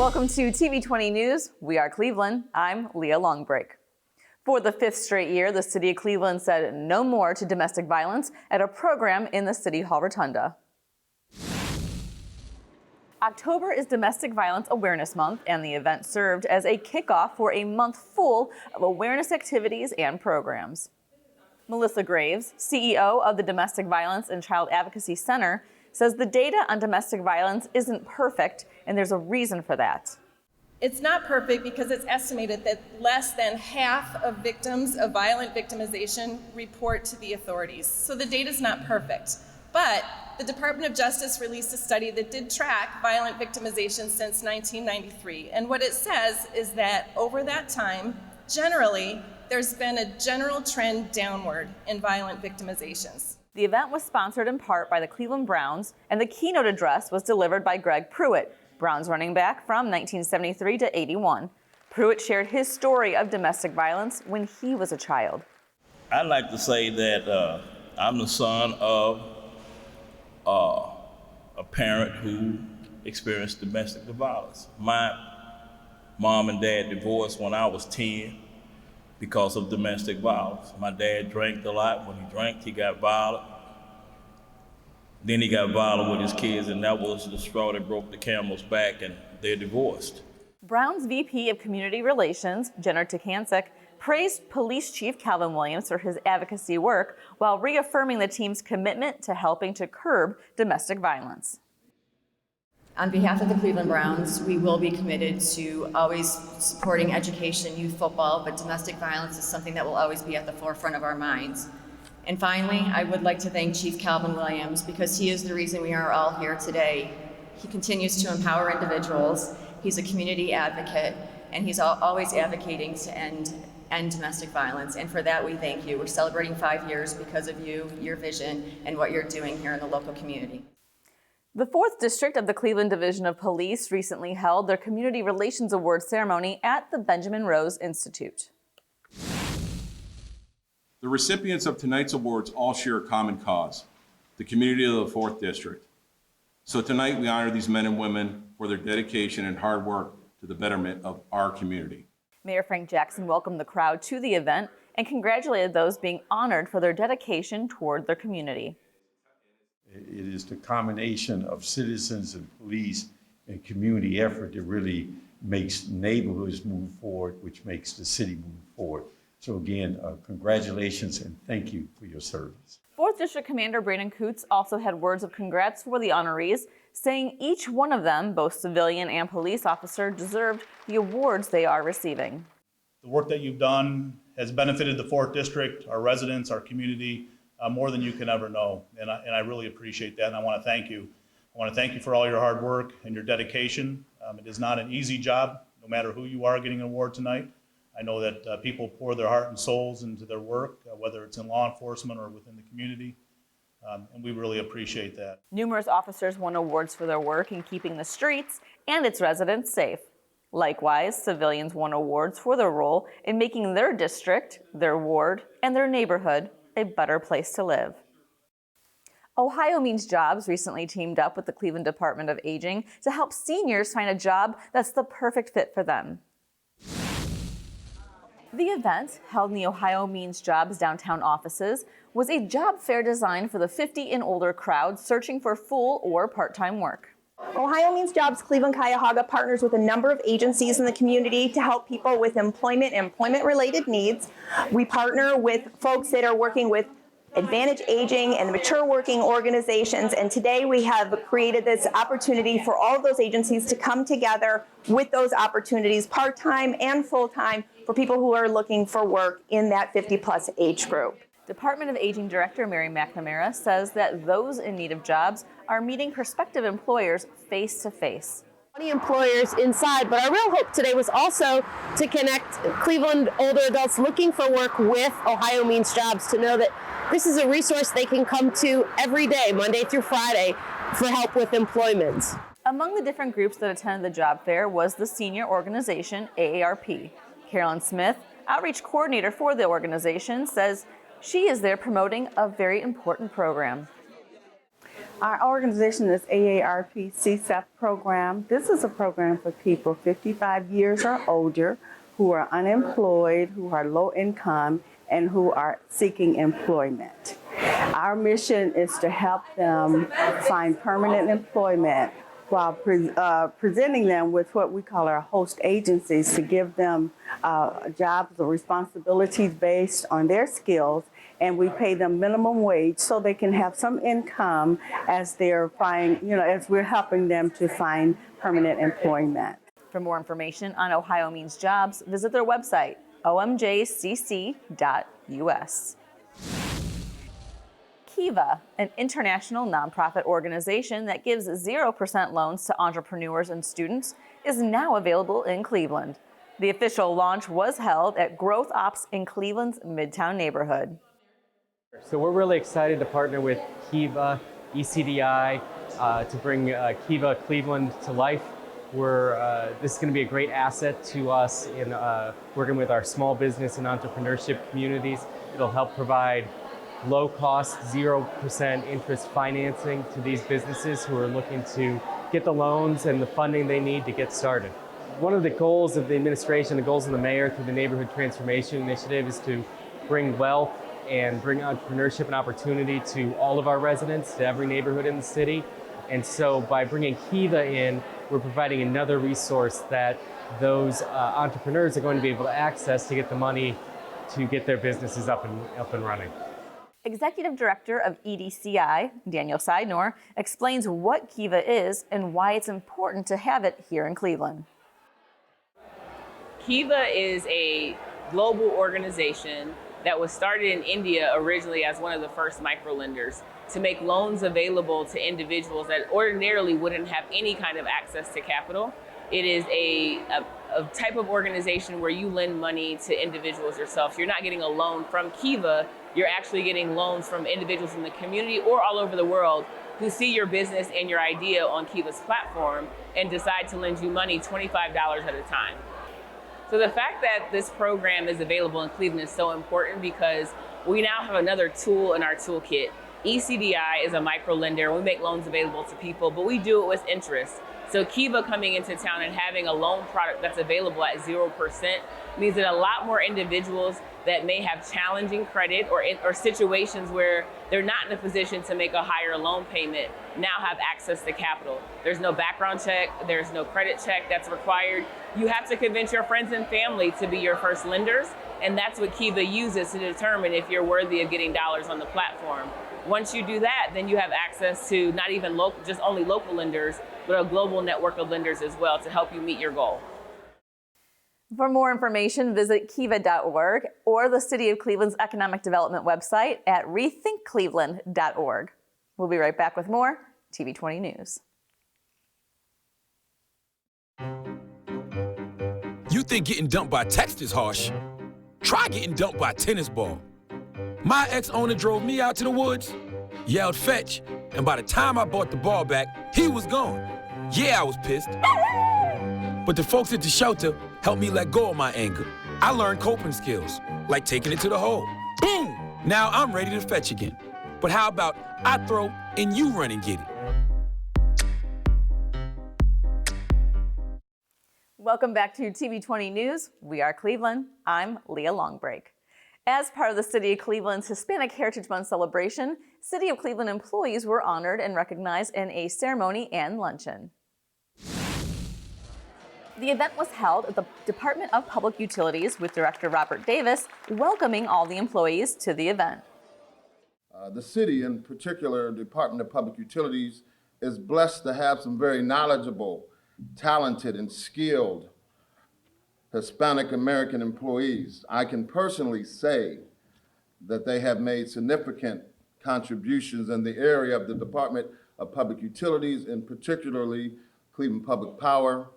Welcome to TV20 News. We are Cleveland. I'm Leah Longbreak. For the 5th straight year, the city of Cleveland said no more to domestic violence at a program in the City Hall Rotunda. October is Domestic Violence Awareness Month, and the event served as a kickoff for a month full of awareness activities and programs. Melissa Graves, CEO of the Domestic Violence and Child Advocacy Center, says the data on domestic violence isn't perfect, and there's a reason for that. It's not perfect because it's estimated that less than half of victims of violent victimization report to the authorities. So the data's not perfect. But the Department of Justice released a study that did track violent victimization since 1993. And what it says is that over that time, generally, there's been a general trend downward in violent victimizations. The event was sponsored in part by the Cleveland Browns, and the keynote address was delivered by Greg Pruitt, Browns running back from 1973 to 81. Pruitt shared his story of domestic violence when he was a child. I'd like to say that I'm the son of a parent who experienced domestic violence. My mom and dad divorced when I was 10 because of domestic violence. My dad drank a lot. When he drank, he got violent. Then he got violent with his kids, and that was the straw that broke the camel's back, and they're divorced. Brown's VP of Community Relations, Jenner Takancic, praised Police Chief Calvin Williams for his advocacy work while reaffirming the team's commitment to helping to curb domestic violence. On behalf of the Cleveland Browns, we will be committed to always supporting education, youth football, but domestic violence is something that will always be at the forefront of our minds. And finally, I would like to thank Chief Calvin Williams because he is the reason we are all here today. He continues to empower individuals, he's a community advocate, and he's always advocating to end domestic violence. And for that, we thank you. We're celebrating 5 years because of you, your vision, and what you're doing here in the local community. The 4th District of the Cleveland Division of Police recently held their Community Relations Awards ceremony at the Benjamin Rose Institute. The recipients of tonight's awards all share a common cause, the community of the 4th District. So tonight we honor these men and women for their dedication and hard work to the betterment of our community. Mayor Frank Jackson welcomed the crowd to the event and congratulated those being honored for their dedication toward their community. It is the combination of citizens and police and community effort that really makes neighborhoods move forward, which makes the city move forward. So again, congratulations and thank you for your service. 4th District Commander Brandon Coots also had words of congrats for the honorees, saying each one of them, both civilian and police officer, deserved the awards they are receiving. The work that you've done has benefited the 4th District, our residents, our community, more than you can ever know. And I really appreciate that, and I want to thank you. I want to thank you for all your hard work and your dedication. It is not an easy job, no matter who you are getting an award tonight. I know that people pour their heart and souls into their work, whether it's in law enforcement or within the community, and we really appreciate that. Numerous officers won awards for their work in keeping the streets and its residents safe. Likewise, civilians won awards for their role in making their district, their ward, and their neighborhood a better place to live. Ohio Means Jobs recently teamed up with the Cleveland Department of Aging to help seniors find a job that's the perfect fit for them. The event, held in the Ohio Means Jobs downtown offices, was a job fair designed for the 50 and older crowd searching for full or part-time work. Ohio Means Jobs Cleveland Cuyahoga partners with a number of agencies in the community to help people with employment and employment-related needs. We partner with folks that are working with Advantage Aging and mature working organizations, and today we have created this opportunity for all of those agencies to come together with those opportunities, part-time and full-time, for people who are looking for work in that 50-plus age group. Department of Aging Director Mary McNamara says that those in need of jobs are meeting prospective employers face-to-face. Many employers inside, but our real hope today was also to connect Cleveland older adults looking for work with Ohio Means Jobs to know that this is a resource they can come to every day, Monday through Friday, for help with employment. Among the different groups that attended the job fair was the senior organization AARP. Carolyn Smith, outreach coordinator for the organization, says she is there promoting a very important program. Our organization is AARP CSEP program. This is a program for people 55 years or older who are unemployed, who are low income, and who are seeking employment. Our mission is to help them find permanent employment while presenting them with what we call our host agencies to give them jobs or responsibilities based on their skills, and we pay them minimum wage so they can have some income as as we're helping them to find permanent employment. For more information on Ohio Means Jobs, visit their website, omjcc.us. Kiva, an international nonprofit organization that gives 0% loans to entrepreneurs and students, is now available in Cleveland. The official launch was held at Growth Ops in Cleveland's Midtown neighborhood. So we're really excited to partner with Kiva, ECDI, to bring Kiva Cleveland to life. This is going to be a great asset to us in working with our small business and entrepreneurship communities. It'll help provide low-cost, 0% interest financing to these businesses who are looking to get the loans and the funding they need to get started. One of the goals of the administration, the goals of the mayor through the Neighborhood Transformation Initiative is to bring wealth and bring entrepreneurship and opportunity to all of our residents, to every neighborhood in the city. And so by bringing Kiva in, we're providing another resource that those entrepreneurs are going to be able to access to get the money to get their businesses up and running. Executive Director of EDCI, Daniel Seidnor, explains what Kiva is and why it's important to have it here in Cleveland. Kiva is a global organization that was started in India originally as one of the first microlenders to make loans available to individuals that ordinarily wouldn't have any kind of access to capital. It is a type of organization where you lend money to individuals yourself. So you're not getting a loan from Kiva, you're actually getting loans from individuals in the community or all over the world who see your business and your idea on Kiva's platform and decide to lend you money $25 at a time. So the fact that this program is available in Cleveland is so important because we now have another tool in our toolkit. ECDI is a micro lender. We make loans available to people, but we do it with interest. So Kiva coming into town and having a loan product that's available at 0% means that a lot more individuals that may have challenging credit or situations where they're not in a position to make a higher loan payment now have access to capital. There's no background check, there's no credit check that's required. You have to convince your friends and family to be your first lenders, and that's what Kiva uses to determine if you're worthy of getting dollars on the platform. Once you do that, then you have access to not even just only local lenders, but a global network of lenders as well to help you meet your goal. For more information, visit kiva.org or the City of Cleveland's Economic Development website at rethinkcleveland.org. We'll be right back with more TV20 News. You think getting dumped by text is harsh? Try getting dumped by a tennis ball. My ex-owner drove me out to the woods, yelled fetch, and by the time I brought the ball back, he was gone. Yeah, I was pissed. But the folks at the shelter helped me let go of my anger. I learned coping skills, like taking it to the hole. Boom! Now I'm ready to fetch again. But how about I throw and you run and get it? Welcome back to TV20 News. We are Cleveland. I'm Leah Longbreak. As part of the City of Cleveland's Hispanic Heritage Month celebration, City of Cleveland employees were honored and recognized in a ceremony and luncheon. The event was held at the Department of Public Utilities with Director Robert Davis welcoming all the employees to the event. The city, in particular, Department of Public Utilities, is blessed to have some very knowledgeable, talented, and skilled Hispanic American employees. I can personally say that they have made significant contributions in the area of the Department of Public Utilities, and particularly Cleveland Public Power,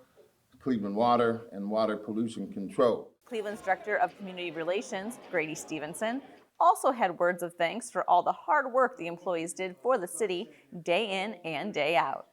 Cleveland Water, and Water Pollution Control. Cleveland's Director of Community Relations, Grady Stevenson, also had words of thanks for all the hard work the employees did for the city day in and day out.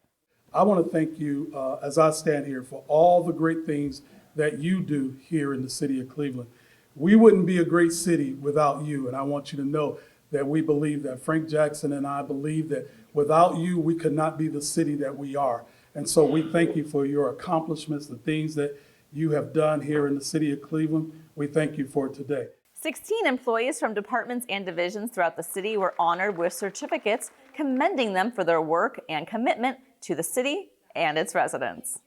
I want to thank you as I stand here for all the great things that you do here in the city of Cleveland. We wouldn't be a great city without you, and I want you to know that we believe that Frank Jackson and I believe that Without you, we could not be the city that we are. And so we thank you for your accomplishments, the things that you have done here in the city of Cleveland. We thank you for today. 16 employees from departments and divisions throughout the city were honored with certificates commending them for their work and commitment to the city and its residents.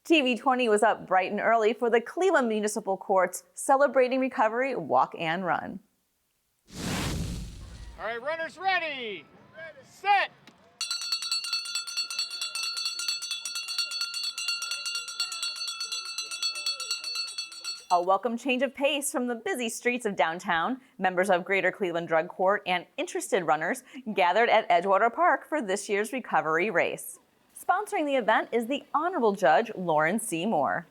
TV20 was up bright and early for the Cleveland Municipal Court's Celebrating Recovery Walk and Run. All right, runners ready, set. A welcome change of pace from the busy streets of downtown, members of Greater Cleveland Drug Court and interested runners gathered at Edgewater Park for this year's recovery race. Sponsoring the event is the Honorable Judge Lauren C. Moore.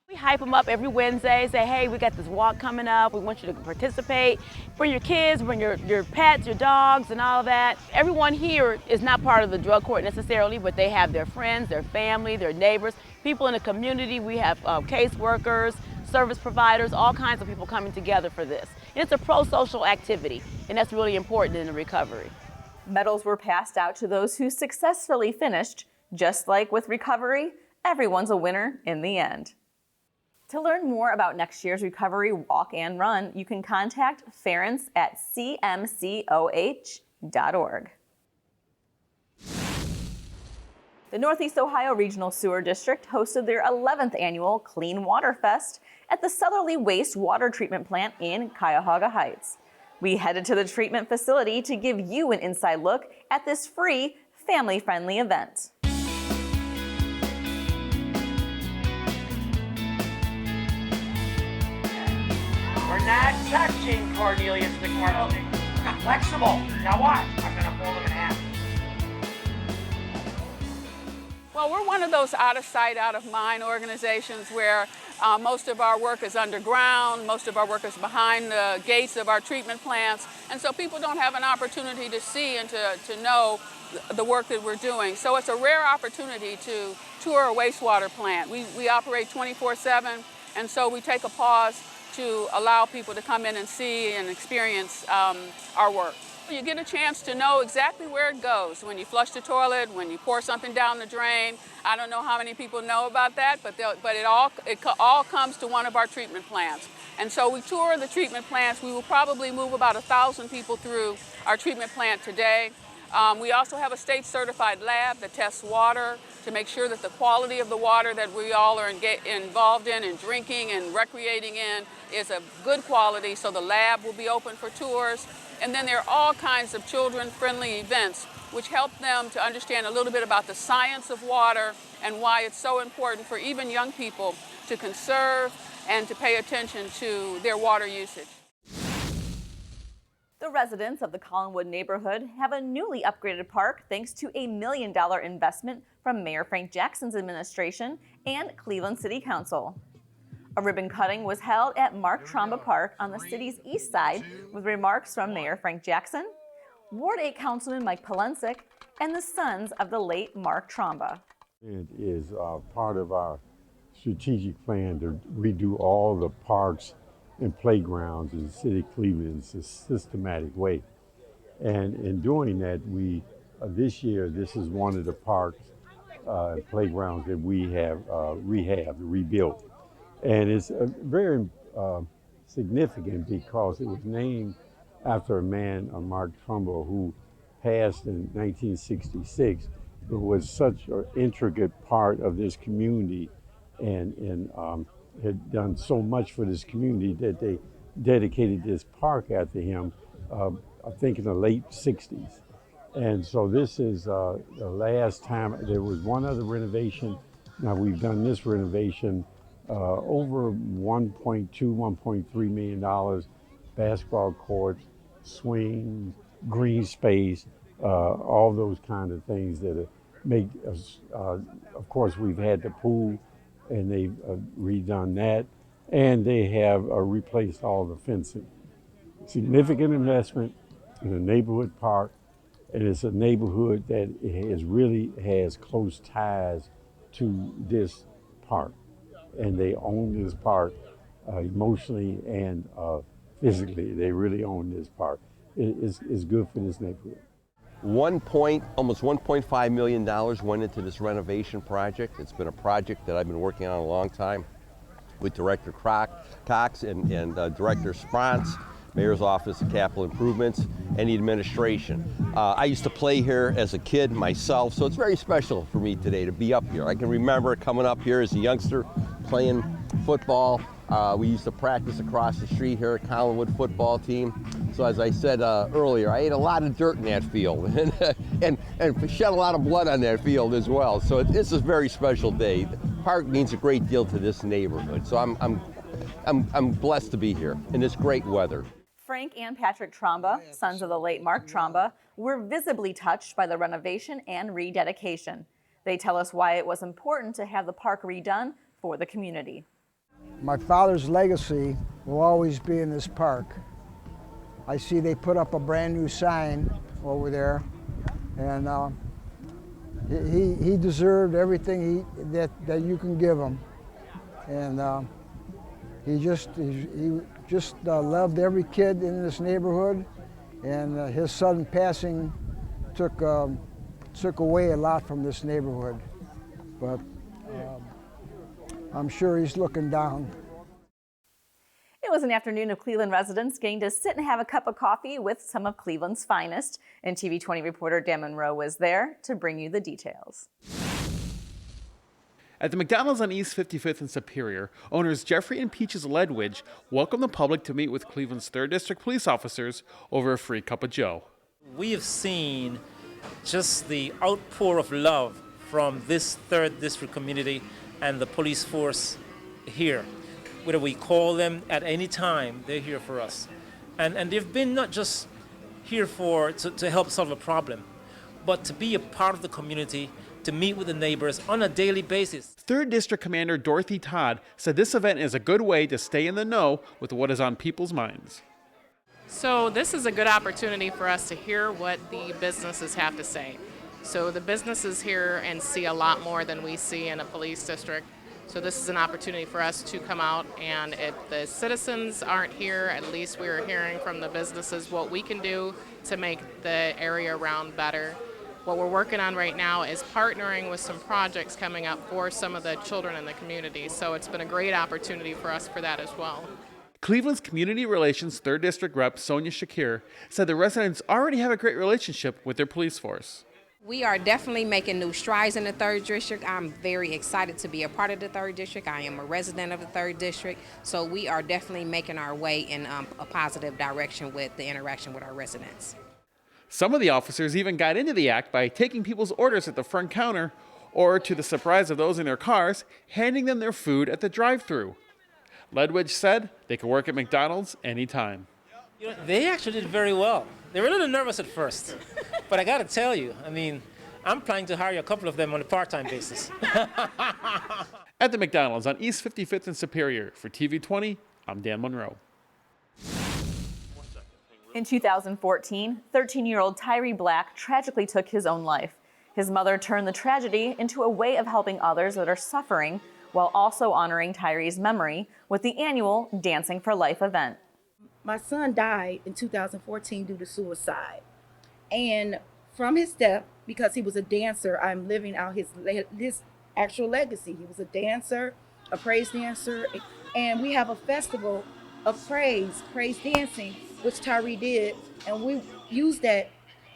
We hype them up every Wednesday, say, hey, we got this walk coming up. We want you to participate. Bring your kids, bring your pets, your dogs, and all of that. Everyone here is not part of the drug court necessarily, but they have their friends, their family, their neighbors, people in the community. We have caseworkers, service providers, all kinds of people coming together for this. And it's a pro-social activity, and that's really important in the recovery. Medals were passed out to those who successfully finished. Just like with recovery, everyone's a winner in the end. To learn more about next year's Recovery Walk and Run, you can contact Ference at cmcoh.org. The Northeast Ohio Regional Sewer District hosted their 11th annual Clean Water Fest at the Southerly Waste Water Treatment Plant in Cuyahoga Heights. We headed to the treatment facility to give you an inside look at this free, family-friendly event. We're not touching Cornelius McMurphy. I'm flexible. Now watch. I'm going to fold him in half. Well, we're one of those out of sight, out of mind organizations where most of our work is underground, most of our work is behind the gates of our treatment plants, and so people don't have an opportunity to see and to know the work that we're doing. So it's a rare opportunity to tour a wastewater plant. We operate 24/7, and so we take a pause to allow people to come in and see and experience our work. You get a chance to know exactly where it goes. When you flush the toilet, when you pour something down the drain. I don't know how many people know about that, but it all comes to one of our treatment plants. And so we tour the treatment plants. We will probably move about 1,000 people through our treatment plant today. We also have a state-certified lab that tests water to make sure that the quality of the water that we all are involved in and drinking and recreating in is of good quality, so the lab will be open for tours. And then there are all kinds of children-friendly events which help them to understand a little bit about the science of water and why it's so important for even young people to conserve and to pay attention to their water usage. The residents of the Collinwood neighborhood have a newly upgraded park thanks to a $1 million investment from Mayor Frank Jackson's administration and Cleveland City Council. A ribbon cutting was held at Mark Trumbo Park on the city's east side with remarks from Mayor Frank Jackson, Ward 8 Councilman Mike Polensek, and the sons of the late Mark Trumbo. It is part of our strategic plan to redo all the parks and playgrounds in the city of Cleveland in a systematic way. And in doing that, this year, this is one of the parks and playgrounds that we have rebuilt. And it's very significant because it was named after a man, Mark Trumbo, who passed in 1966, but was such an intricate part of this community and had done so much for this community that they dedicated this park after him, I think in the late 60s. And so this is the last time. There was one other renovation. Now we've done this renovation over $1.2, $1.3 million, basketball courts, swings, green space, all those kind of things that make us, of course, we've had the pool, and they've redone that, and they have replaced all the fencing. Significant investment in a neighborhood park, and it's a neighborhood that really has close ties to this park, and they own this park emotionally and physically. They really own this park. It's good for this neighborhood. Almost $1.5 million went into this renovation project. It's been a project that I've been working on a long time with Director Cox and Director Sprantz, Mayor's Office of Capital Improvements, and the administration. I used to play here as a kid myself, so it's very special for me today to be up here. I can remember coming up here as a youngster playing football. We used to practice across the street here at Collinwood football team. So as I said earlier, I ate a lot of dirt in that field and shed a lot of blood on that field as well. So this is a very special day. The park means a great deal to this neighborhood. So I'm blessed to be here in this great weather. Frank and Patrick Trumbo, sons of the late Mark Trumbo, were visibly touched by the renovation and rededication. They tell us why it was important to have the park redone for the community. My father's legacy will always be in this park. I see they put up a brand new sign over there, and he deserved everything that you can give him. And he just loved every kid in this neighborhood, and his sudden passing took away a lot from this neighborhood. But I'm sure he's looking down. It was an afternoon of Cleveland residents getting to sit and have a cup of coffee with some of Cleveland's finest, and TV20 reporter Dan Monroe was there to bring you the details. At the McDonald's on East 55th and Superior, owners Jeffrey and Peaches Ledwidge welcomed the public to meet with Cleveland's 3rd District police officers over a free cup of joe. We have seen just the outpour of love from this 3rd District community and the police force here. Whether we call them at any time, they're here for us. And they've been not just here to help solve a problem, but to be a part of the community, to meet with the neighbors on a daily basis. 3rd District Commander Dorothy Todd said this event is a good way to stay in the know with what is on people's minds. So this is a good opportunity for us to hear what the businesses have to say. So the businesses here and see a lot more than we see in a police district. So this is an opportunity for us to come out, and if the citizens aren't here, at least we are hearing from the businesses what we can do to make the area around better. What we're working on right now is partnering with some projects coming up for some of the children in the community. So it's been a great opportunity for us for that as well. Cleveland's Community Relations 3rd District Rep Sonia Shakir said the residents already have a great relationship with their police force. We are definitely making new strides in the 3rd District. I'm very excited to be a part of the 3rd District. I am a resident of the 3rd District, so we are definitely making our way in a positive direction with the interaction with our residents. Some of the officers even got into the act by taking people's orders at the front counter, or, to the surprise of those in their cars, handing them their food at the drive-thru. Ledwidge said they could work at McDonald's anytime. You know, they actually did very well. They were a little nervous at first, but I got to tell you, I mean, I'm planning to hire a couple of them on a part-time basis. At the McDonald's on East 55th and Superior, for TV20, I'm Dan Monroe. In 2014, 13-year-old Tyree Black tragically took his own life. His mother turned the tragedy into a way of helping others that are suffering, while also honoring Tyree's memory with the annual Dancing for Life event. My son died in 2014 due to suicide. And from his death, because he was a dancer, I'm living out his actual legacy. He was a dancer, a praise dancer, and we have a festival of praise dancing, which Tyree did, and we used that,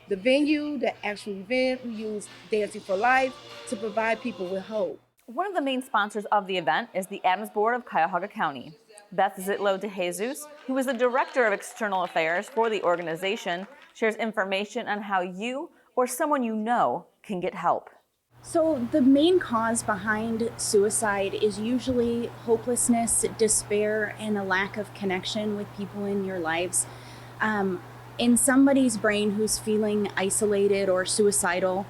the venue, the actual event, we used Dancing for Life to provide people with hope. One of the main sponsors of the event is the Adams Board of Cuyahoga County. Beth Zitlo de Jesus, who is the Director of External Affairs for the organization, shares information on how you or someone you know can get help. So the main cause behind suicide is usually hopelessness, despair, and a lack of connection with people in your lives. In somebody's brain who's feeling isolated or suicidal,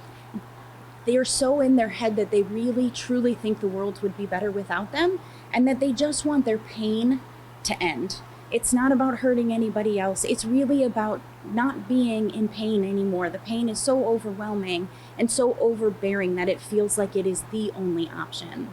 they're so in their head that they really truly think the world would be better without them, and that they just want their pain to end. It's not about hurting anybody else. It's really about not being in pain anymore. The pain is so overwhelming and so overbearing that it feels like it is the only option.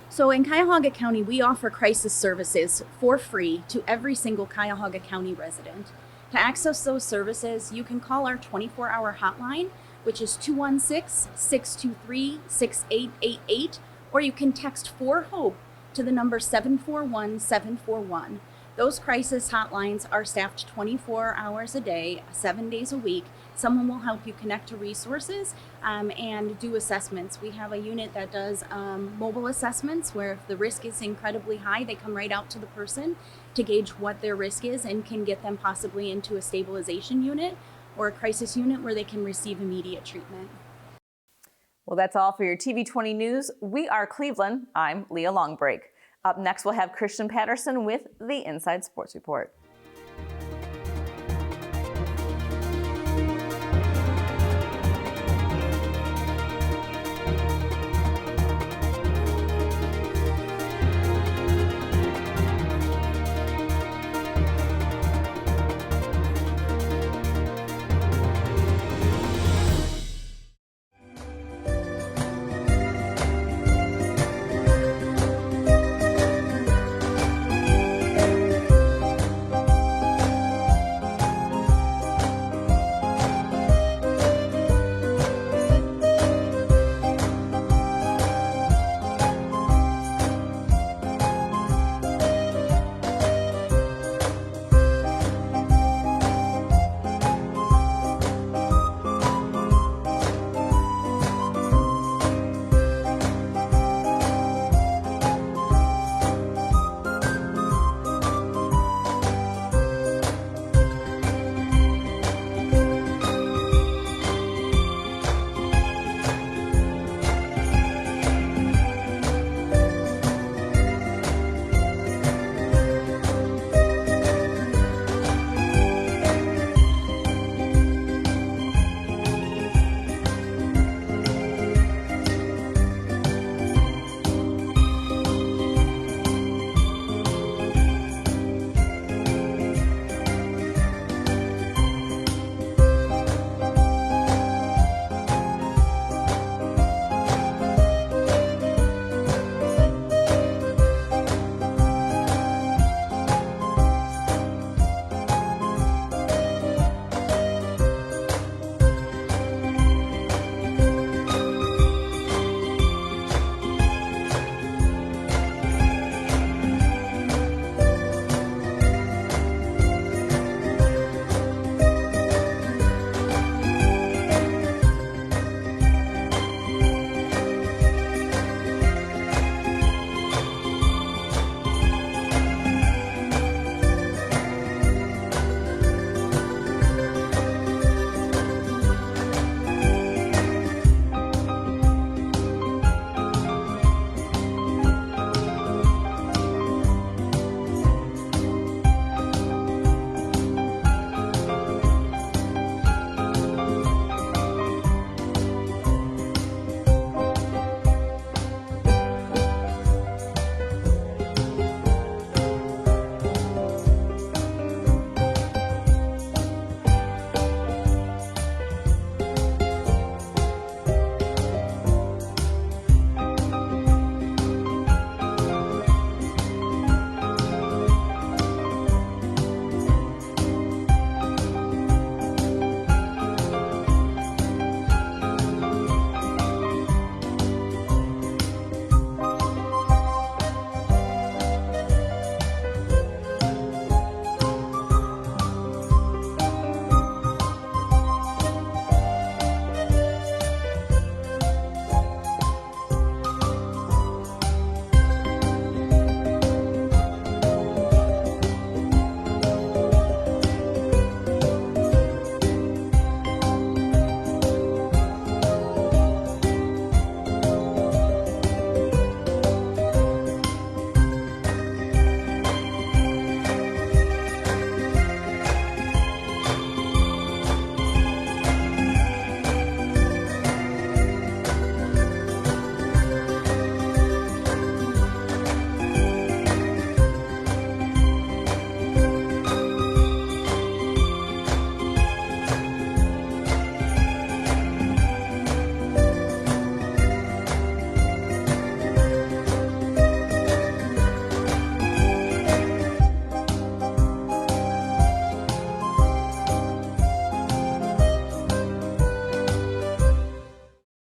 So in Cuyahoga County, we offer crisis services for free to every single Cuyahoga County resident. To access those services, you can call our 24-hour hotline, which is 216-623-6888, or you can text 4HOPE to the number 741-741. Those crisis hotlines are staffed 24 hours a day, 7 days a week. Someone will help you connect to resources and do assessments. We have a unit that does mobile assessments where if the risk is incredibly high, they come right out to the person to gauge what their risk is and can get them possibly into a stabilization unit or a crisis unit where they can receive immediate treatment. Well, that's all for your TV20 news. We are Cleveland. I'm Leah Longbreak. Up next, we'll have Christian Patterson with the Inside Sports Report.